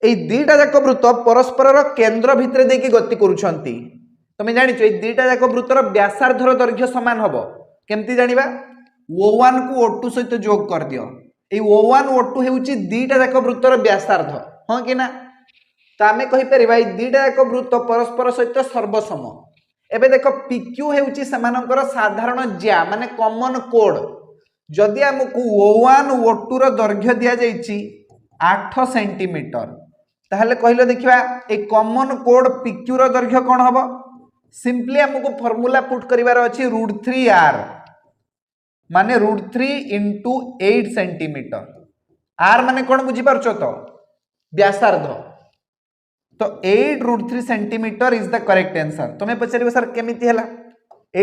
এই দুইটা যাক বৃত্ত পরস্পরর কেন্দ্র ভিতরে দেখি গতি করুছন্তি তুমি জানিছো এই দুইটা যাক বৃত্তর ব্যাসার্ধর দৈর্ঘ্য সমান হব কেমতি জানিবা O1 को O2 सहित जोग कर दियो এই O1 O2 हेउची দুইটা যাক বৃত্তর ব্যাসার্ধ हाँ कि ना तो आमे कहि परिबा এই দুইটা যাক বৃত্ত পরস্পর সহিত সর্বসম एबे देखो PQ हेउची समानकर साधारण ज्या माने कॉमन कोड जदि हमकु O1 O2 रो दৈर्घ्य दिया जाईची 8 सेंटीमीटर ताहले कहिलो देखिबा ए कॉमन कोड PQ रो दৈर्घ्य कोन हबो सिंपली हमकु फार्मूला पुट करिवार अछि √3r माने √3 * 8 सेंटीमीटर r माने कोन बुझी परछो तो व्यासार्ध तो 8 √3 centimetre is the correct answer तुम्हें पचारिबो सर केमिति हला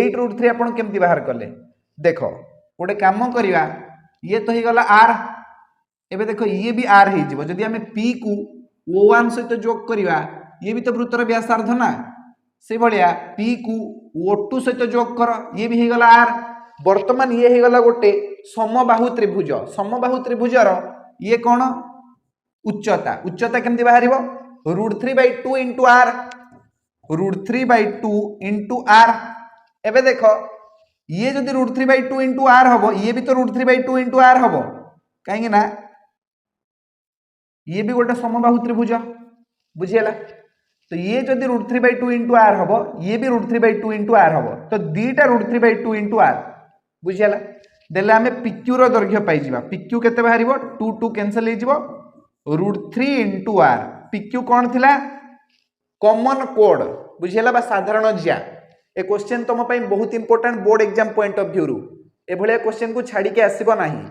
8 √3 आपण केमिति बाहर करले देखो गोटे काम करिवा ये तो ही गला r एबे देखो ये भी r हे जिवो जदि हमें p को O1 सहित जोग करिवा ये भी तो वृत्तर व्यासार्ध ना से भलिया p को O2 सहित जोग कर ये भी हे गला r वर्तमान ये हे गला गोटे समबाहु त्रिभुजर ये कोन उच्चता उच्चता केमति बाहरिबो √3/2 * r √3/2 * r एबे देखो ये जदि √3/2 * r हबो ये भी तो √3/2 * r हबो काहेकि ना ये भी गोटे समबाहु त्रिभुज बुझियला तो ये जदि √3/2 * r हबो ये भी √3/2 * r हबो तो दीटा √3/2 * r बुझियला देले हमें PQ रो दৈर्घ्य पाई जिबा PQ केते बाहरिबो 2 2 कैंसिल हे जिवो √3 * r PQ कोन थिला कॉमन कोड बुझियला बा साधारण ज्या ए क्वेश्चन तुम पई बहुत important board exam point of view रु ए भले क्वेश्चन को छाडी के आसीबो नाही